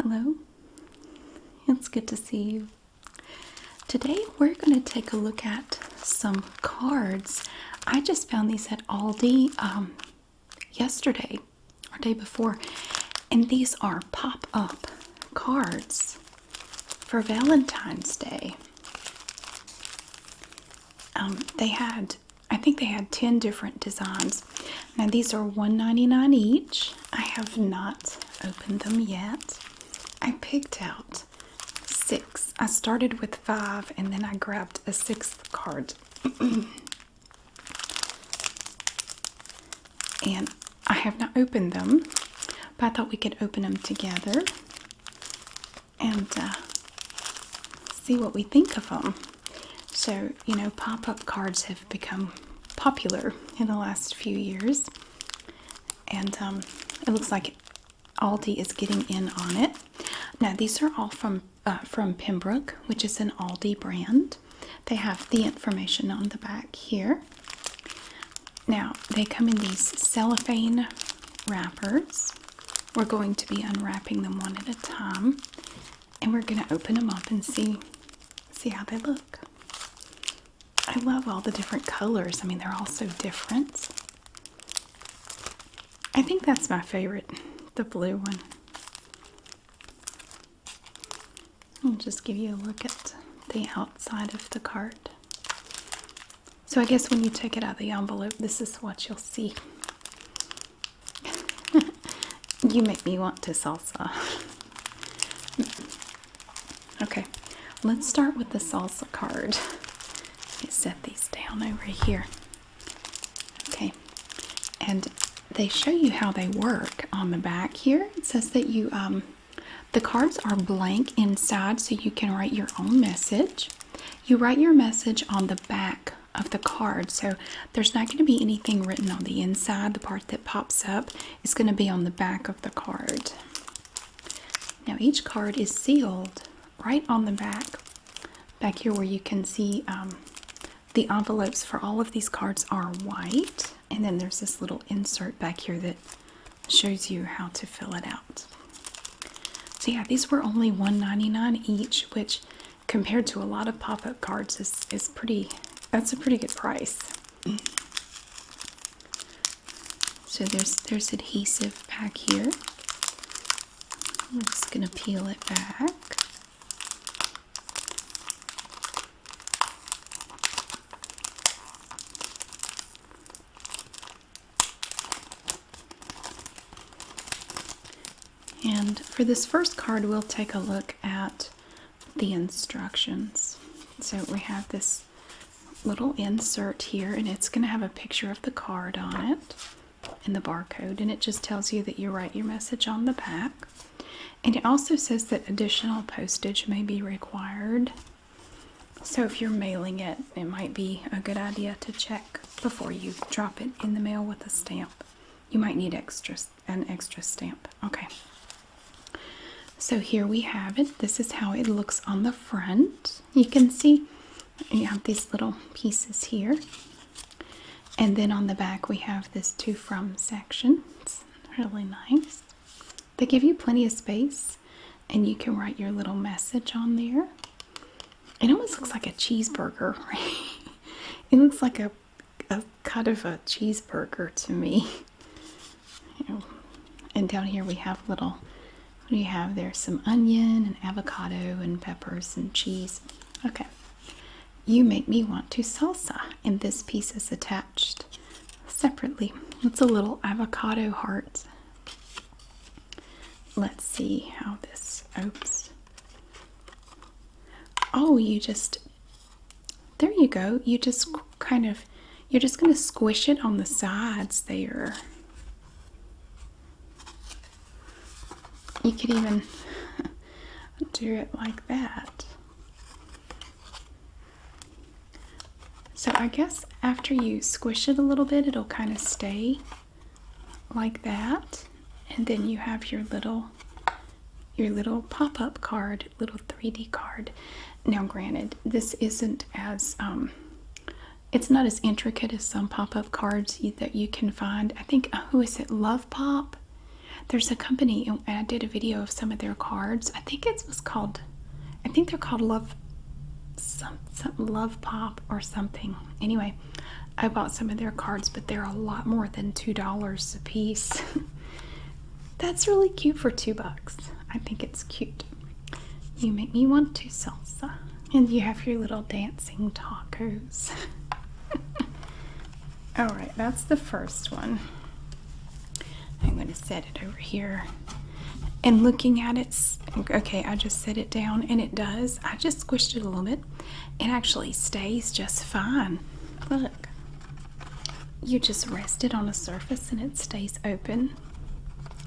Hello, it's good to see you. Today we're going to take a look at some cards. I just found these at Aldi yesterday or day before, and these are pop-up cards for Valentine's Day. I think they had 10 different designs. Now these are $1.99 each. I have not opened them yet. I picked out 6. I started with 5 and then I grabbed a 6th card. And I have not opened them, but I thought we could open them together and see what we think of them. So, you know, pop-up cards have become popular in the last few years. And it looks like Aldi is getting in on it. Now, these are all from Pembroke, which is an Aldi brand. They have the information on the back here. Now, they come in these cellophane wrappers. We're going to be unwrapping them one at a time. And we're going to open them up and see how they look. I love all the different colors. I mean, they're all so different. I think that's my favorite, the blue one. I'll just give you a look at the outside of the card. So I guess when you take it out of the envelope, this is what you'll see. You make me want to salsa. Okay, let's start with the salsa card. Let me set these down over here. Okay, and they show you how they work on the back here. It says that you the cards are blank inside, so you can write your own message. You write your message on the back of the card, so there's not going to be anything written on the inside. The part that pops up is going to be on the back of the card. Now each card is sealed right on the back here, where you can see the envelopes for all of these cards are white, and then there's this little insert back here that shows you how to fill it out. So yeah, these were only $1.99 each, which compared to a lot of pop-up cards is pretty, that's a pretty good price. So there's adhesive back here. I'm just gonna peel it back. And for this first card, we'll take a look at the instructions. So we have this little insert here, and it's going to have a picture of the card on it and the barcode, and it just tells you that you write your message on the back. And it also says that additional postage may be required. So if you're mailing it, it might be a good idea to check before you drop it in the mail with a stamp. You might need an extra stamp. Okay. So here we have it. This is how it looks on the front. You can see you have these little pieces here. And then on the back we have this to from section. It's really nice. They give you plenty of space, and you can write your little message on there. It almost looks like a cheeseburger, right? It looks like a cut of a cheeseburger to me. You know, and down here we have little, what do you have there? Some onion and avocado and peppers and cheese. Okay. You make me want to salsa. And this piece is attached separately. It's a little avocado heart. Let's see how this opens. Oh, there you go. You just you're just going to squish it on the sides there. You could even do it like that. So I guess after you squish it a little bit, it'll kind of stay like that. And then you have your little pop-up card, little 3D card. Now granted, this isn't as it's not as intricate as some pop-up cards that you can find. I think, who is it, Love Pop? There's a company, and I did a video of some of their cards. I think they're called some Love Pop or something. Anyway, I bought some of their cards, but they're a lot more than $2 a piece. That's really cute for $2. I think it's cute. You make me want to salsa. And you have your little dancing tacos. Alright, that's the first one. I'm going to set it over here. And looking at it, okay, I just set it down and it does. I just squished it a little bit. It actually stays just fine. Look. You just rest it on a surface and it stays open.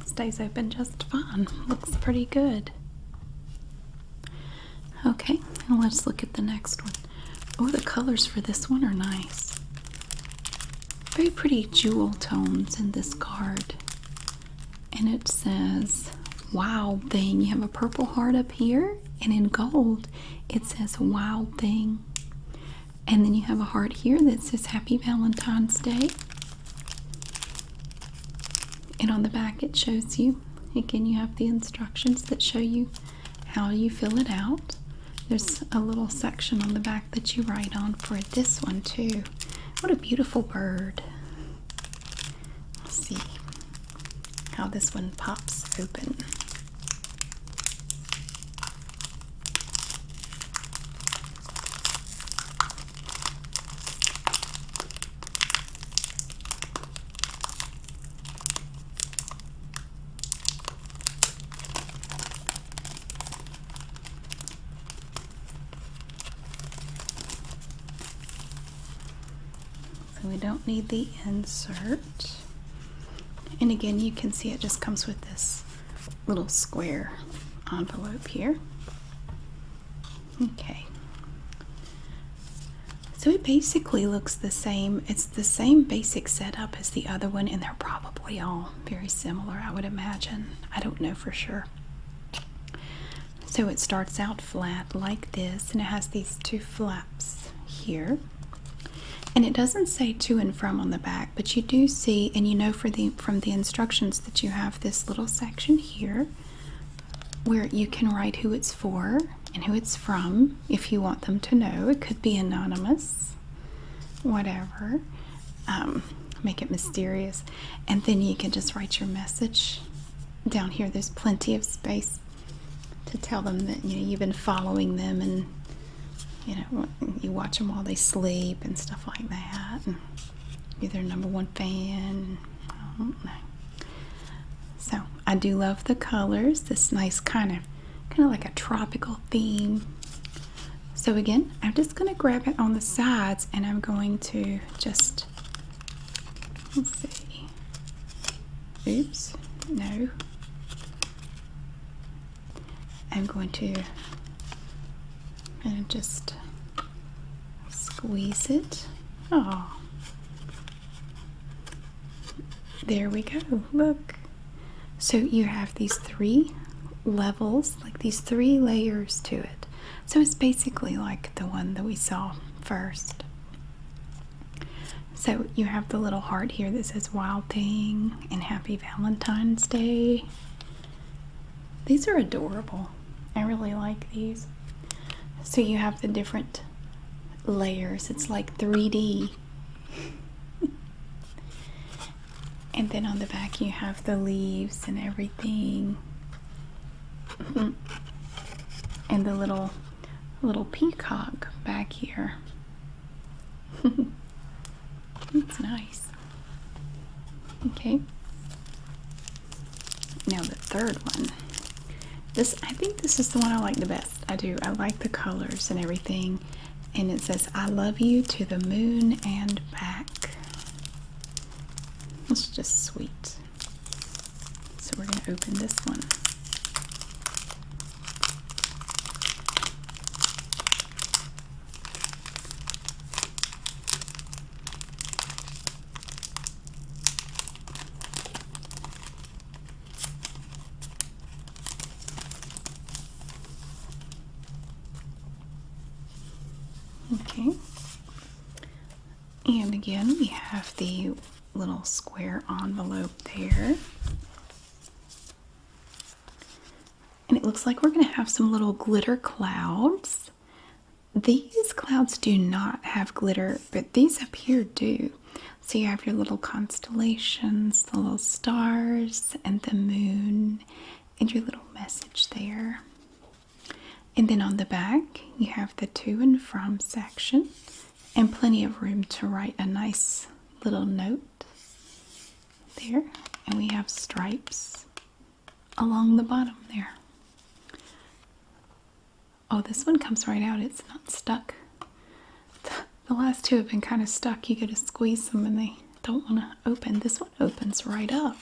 Stays open just fine. Looks pretty good. Okay, now let's look at the next one. Oh, the colors for this one are nice. Very pretty jewel tones in this card. And it says, wow thing. You have a purple heart up here, and in gold it says wow thing. And then you have a heart here that says Happy Valentine's Day. And on the back it shows you, again, you have the instructions that show you how you fill it out. There's a little section on the back that you write on for this one too. What a beautiful bird. Let's see how this one pops open. So we don't need the insert. And again, you can see it just comes with this little square envelope here. Okay. So it basically looks the same. It's the same basic setup as the other one, and they're probably all very similar, I would imagine. I don't know for sure. So it starts out flat like this, and it has these two flaps here. And it doesn't say to and from on the back, but you do see, and you know from the instructions that you have this little section here where you can write who it's for and who it's from if you want them to know. It could be anonymous, whatever. Make it mysterious. And then you can just write your message down here. There's plenty of space to tell them that you've been following them, and you watch them while they sleep and stuff like that, and you're their #1 fan. I don't know. So I do love the colors. This nice kind of like a tropical theme. So again, I'm just going to grab it on the sides, and I'm going to just, let's see. Oops, no. I'm going to just squeeze it. Oh, there we go. Look. So you have these 3 levels, like these 3 layers to it. So it's basically like the one that we saw first. So you have the little heart here that says Wild Thing and Happy Valentine's Day. These are adorable. I really like these. So you have the different layers. It's like 3D. And then on the back you have the leaves and everything. And the little peacock back here. It's nice. Okay. Now the third one. I think this is the one I like the best. I do. I like the colors and everything. And it says, I love you to the moon and back. It's just sweet. So we're going to open this one. Okay, and again we have the little square envelope there. looks like we're going to have some little glitter clouds. These clouds do not have glitter, but these up here do. So you have your little constellations, the little stars, and the moon, and your little message there. And then on the back, you have the to and from section, and plenty of room to write a nice little note there. And we have stripes along the bottom there. Oh, this one comes right out. It's not stuck. The last two have been kind of stuck. You got to squeeze them and they don't want to open. This one opens right up.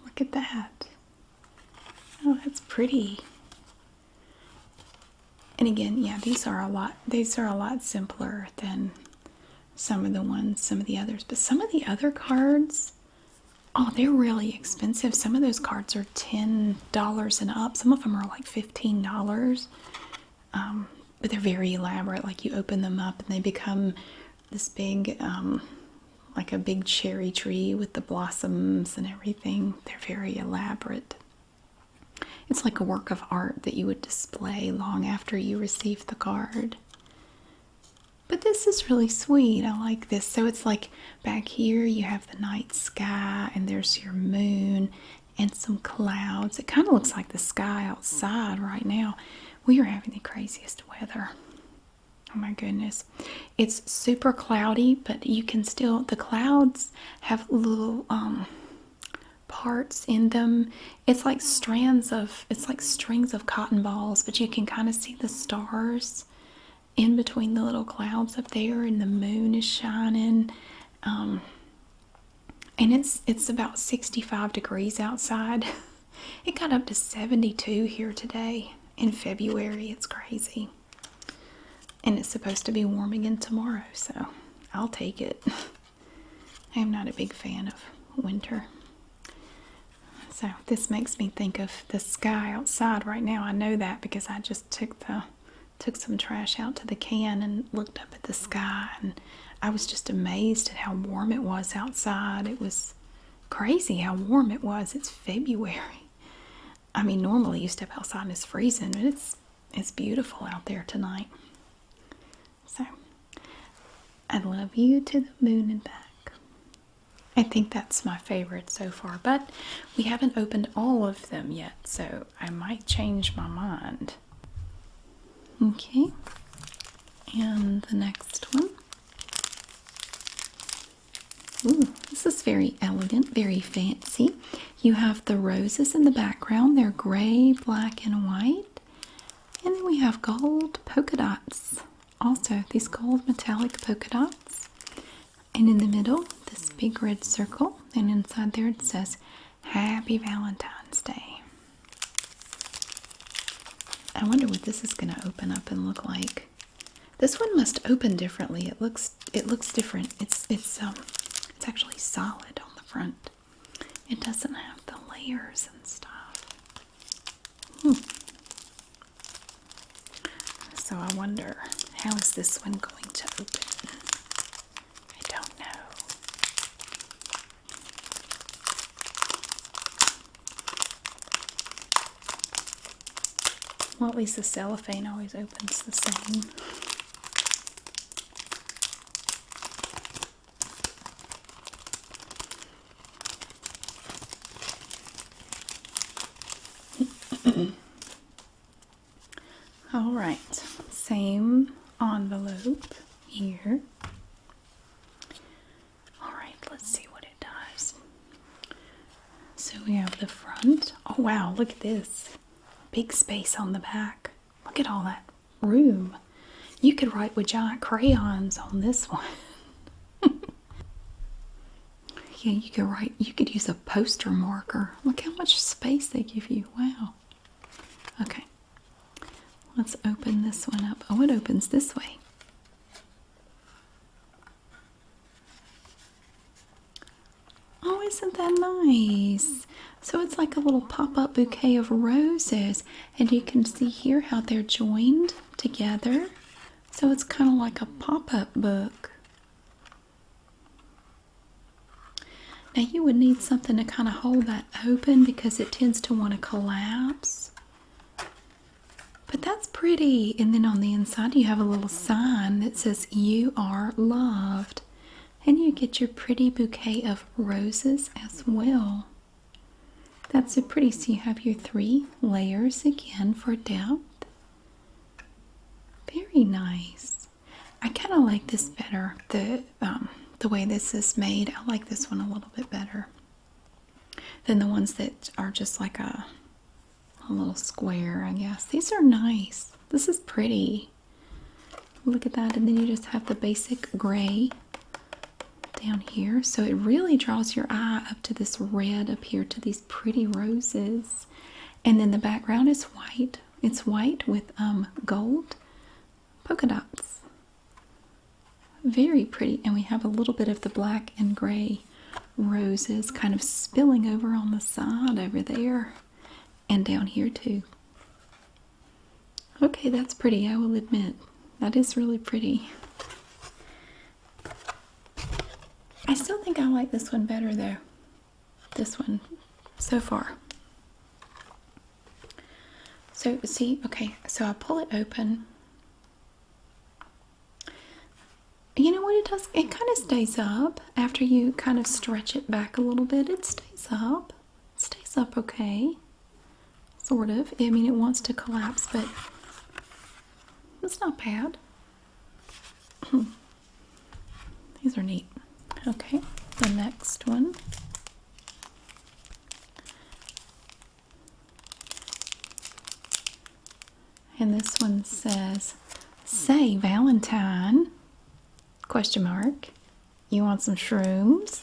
Look at that. Oh, that's pretty. And again, yeah, these are a lot simpler than some of the others. But some of the other cards, oh, they're really expensive. Some of those cards are $10 and up. Some of them are like $15. But they're very elaborate. Like you open them up and they become this big, like a big cherry tree with the blossoms and everything. They're very elaborate. It's like a work of art that you would display long after you receive the card. But this is really sweet. I like this. So it's like back here you have the night sky and there's your moon and some clouds. It kind of looks like the sky outside right now. We are having the craziest weather. Oh my goodness. It's super cloudy, but you can still, the clouds have little parts in them. It's like strings of cotton balls, but you can kind of see the stars in between the little clouds up there, and the moon is shining. And it's about 65 degrees outside. It got up to 72 here today in February. It's crazy. And it's supposed to be warm again tomorrow, so I'll take it. I am not a big fan of winter. So this makes me think of the sky outside right now. I know that because I just took some trash out to the can and looked up at the sky, and I was just amazed at how warm it was outside. It was crazy how warm it was. It's February. I mean, normally you step outside and it's freezing, but it's beautiful out there tonight. So, I love you to the moon and back. I think that's my favorite so far, but we haven't opened all of them yet, so I might change my mind. Okay, and the next one. Ooh, this is very elegant, very fancy. You have the roses in the background. They're gray, black, and white. And then we have gold polka dots. Also, these gold metallic polka dots. And in the middle, this big red circle. And inside there it says, Happy Valentine's Day. I wonder what this is going to open up and look like. This one must open differently. It looks different. It's actually solid on the front. It doesn't have the layers and stuff. So I wonder, how is this one going to open? I don't know. Well, at least the cellophane always opens the same. All right, same envelope here. All right, let's see what it does. So we have the front. Oh wow, look at this. Big space on the back. Look at all that room. You could write with giant crayons on this one. Yeah, you could use a poster marker. Look how much space they give you. Wow. Okay. Let's open this one up. Oh, it opens this way. Oh, isn't that nice? So it's like a little pop-up bouquet of roses. And you can see here how they're joined together. So it's kind of like a pop-up book. Now you would need something to kind of hold that open because it tends to want to collapse. But that's pretty. And then on the inside you have a little sign that says "You are loved." And you get your pretty bouquet of roses as well. That's so pretty. So you have your 3 layers again for depth. Very nice. I kind of like this better. The way this is made, I like this one a little bit better than the ones that are just like a little square, I guess. These are nice. This is pretty. Look at that. And then you just have the basic gray down here. So it really draws your eye up to this red up here to these pretty roses. And then the background is white. It's white with gold polka dots. Very pretty. And we have a little bit of the black and gray roses kind of spilling over on the side over there. And down here too. Okay, that's pretty, I will admit. That is really pretty. I still think I like this one better though. This one so far. So see, okay, so I pull it open. You know what it does? It kind of stays up after you kind of stretch it back a little bit. It stays up. It stays up okay. Sort of. I mean, it wants to collapse, but it's not bad. These are neat. Okay, the next one. And this one says, "Say, Valentine, question mark, you want some shrooms?"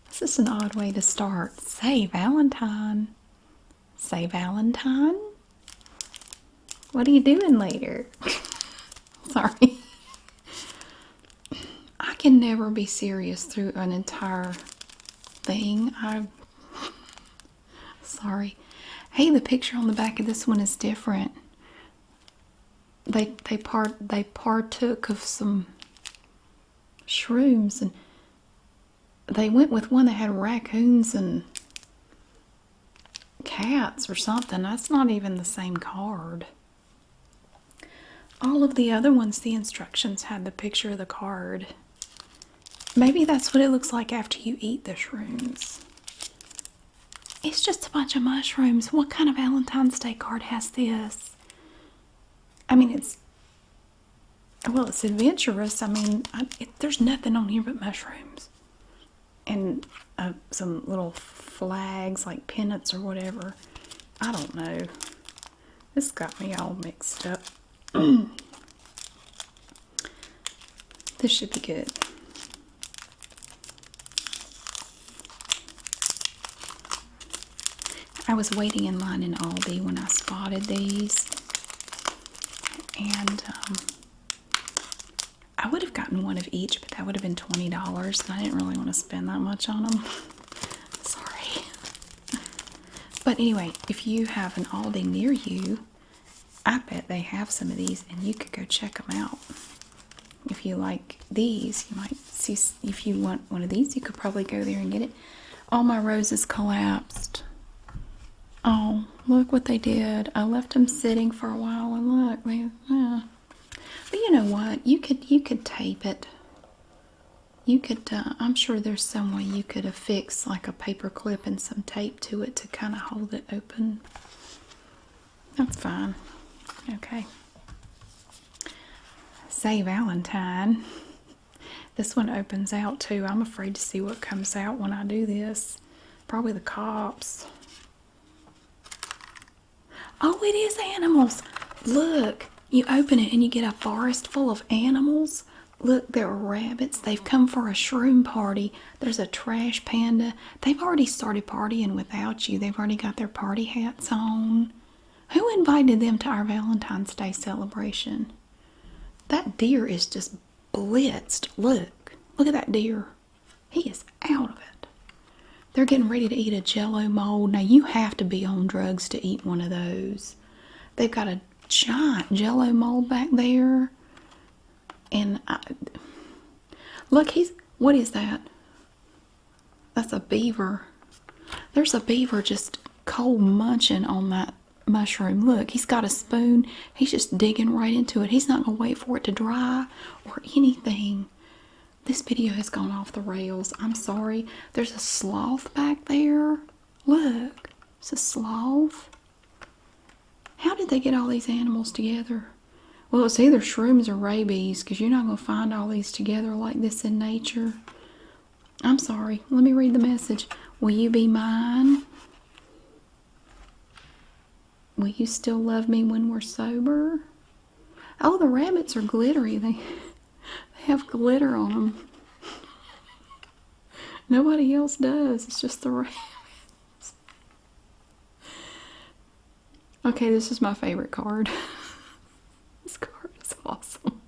This is an odd way to start. Say, Valentine. Say, Valentine. What are you doing later? Sorry. I can never be serious through an entire thing. Sorry. Hey, the picture on the back of this one is different. They partook of some shrooms, and they went with one that had raccoons and cats or something. That's not even the same card. All of the other ones, the instructions had the picture of the card. Maybe that's what it looks like after you eat the shrooms. It's just a bunch of mushrooms. What kind of Valentine's Day card has this? I mean, it's adventurous. I mean, there's nothing on here but mushrooms. And some little flags like pennants or whatever. I don't know. This got me all mixed up. This should be good. I was waiting in line in Aldi when I spotted these. And I would have gotten one of each, but that would have been $20. And I didn't really want to spend that much on them. Sorry. But anyway, if you have an Aldi near you, I bet they have some of these, and you could go check them out. If you like these, you might see. If you want one of these, you could probably go there and get it. All my roses collapsed. Oh, look what they did. I left them sitting for a while, and look, But you know what? You could tape it. You could. I'm sure there's some way you could affix like a paper clip and some tape to it to kind of hold it open. That's fine. Okay. Say, Valentine. This one opens out too. I'm afraid to see what comes out when I do this. Probably the cops. Oh, it is animals. Look, you open it and you get a forest full of animals. Look, there are rabbits. They've come for a shroom party. There's a trash panda. They've already started partying without you. They've already got their party hats on. Who invited them to our Valentine's Day celebration? That deer is just blitzed. Look at that deer. He is out of it. They're getting ready to eat a Jell-O mold. Now, you have to be on drugs to eat one of those. They've got a giant Jell-O mold back there. And look, what is that? That's a beaver. There's a beaver just cold munching on that mushroom. Look, he's got a spoon. He's just digging right into it. He's not going to wait for it to dry or anything. This video has gone off the rails. I'm sorry. There's a sloth back there. Look, it's a sloth. How did they get all these animals together? Well, it's either shrooms or rabies, because you're not going to find all these together like this in nature. I'm sorry. Let me read the message. Will you be mine? Will you still love me when we're sober? Oh, the rabbits are glittery. They have glitter on them. Nobody else does. It's just the rabbits. Okay, this is my favorite card. This card is awesome.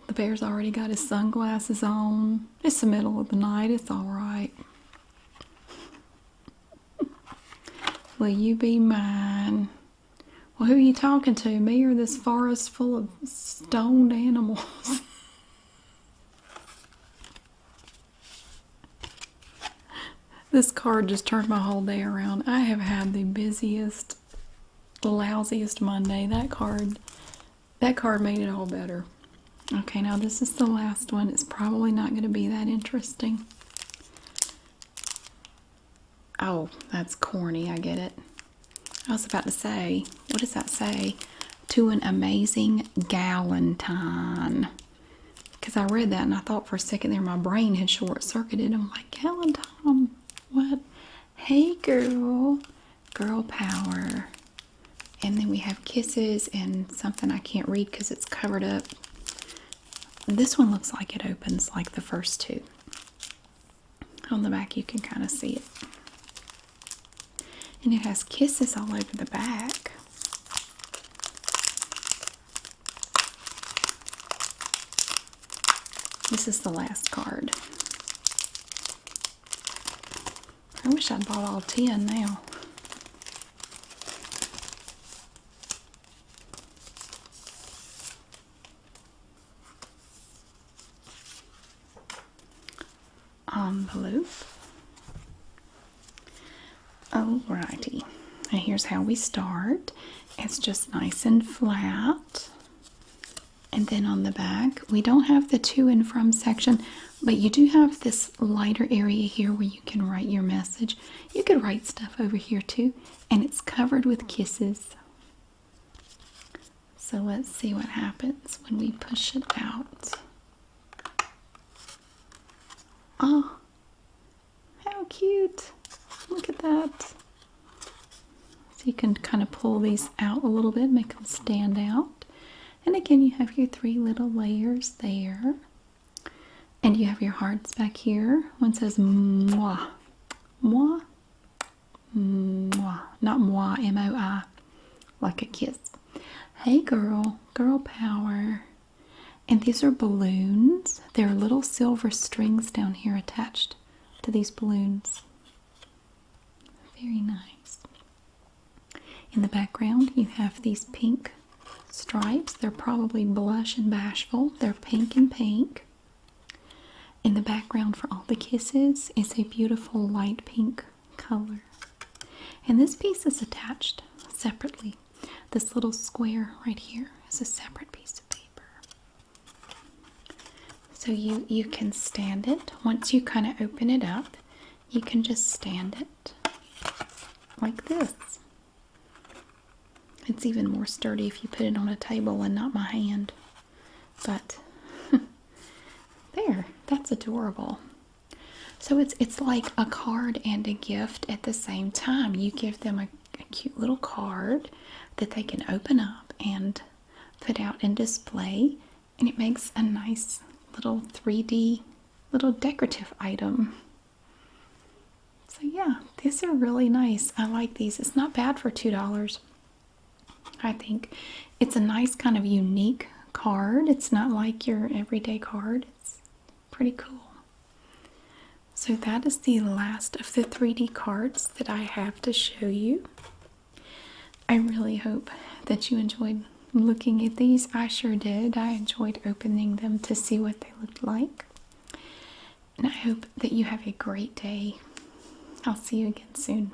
The bear's already got his sunglasses on. It's the middle of the night. It's all right. Will you be mine? Well, who are you talking to? Me or this forest full of stoned animals? This card just turned my whole day around. I have had the busiest, lousiest Monday. That card made it all better. Okay, now this is the last one. It's probably not going to be that interesting. Oh, that's corny. I get it. I was about to say, what does that say? To an amazing Valentine. Because I read that and I thought for a second there my brain had short-circuited. I'm like, Valentine, what? Hey, girl. Girl power. And then we have kisses and something I can't read because it's covered up. This one looks like it opens like the first two. On the back you can kind of see it. And it has kisses all over the back. This is the last card. I wish I'd bought all 10 now. Envelope. Alrighty. And here's how we start. It's just nice and flat. And then on the back, we don't have the to and from section, but you do have this lighter area here where you can write your message. You could write stuff over here too, and it's covered with kisses. So let's see what happens when we push it out. Oh, how cute. Look at that. So you can kind of pull these out a little bit, make them stand out. And again, you have your 3 little layers there. And you have your hearts back here. One says moi. Moi. Moi. Not moi, M-O-I. Like a kiss. Hey girl. Girl power. And these are balloons. There are little silver strings down here attached to these balloons. Very nice. In the background, you have these pink stripes. They're probably blush and bashful. They're pink and pink. In the background for all the kisses is a beautiful light pink color. And this piece is attached separately. This little square right here is a separate piece of paper. So you can stand it. Once you kind of open it up, you can just stand it like this. It's even more sturdy if you put it on a table and not my hand. But there, that's adorable. So it's like a card and a gift at the same time. You give them a cute little card that they can open up and put out and display, and it makes a nice little 3D little decorative item. So yeah, these are really nice. I like these. It's not bad for $2. I think it's a nice kind of unique card. It's not like your everyday card. It's pretty cool. So that is the last of the 3D cards that I have to show you. I really hope that you enjoyed looking at these. I sure did. I enjoyed opening them to see what they looked like. And I hope that you have a great day. I'll see you again soon.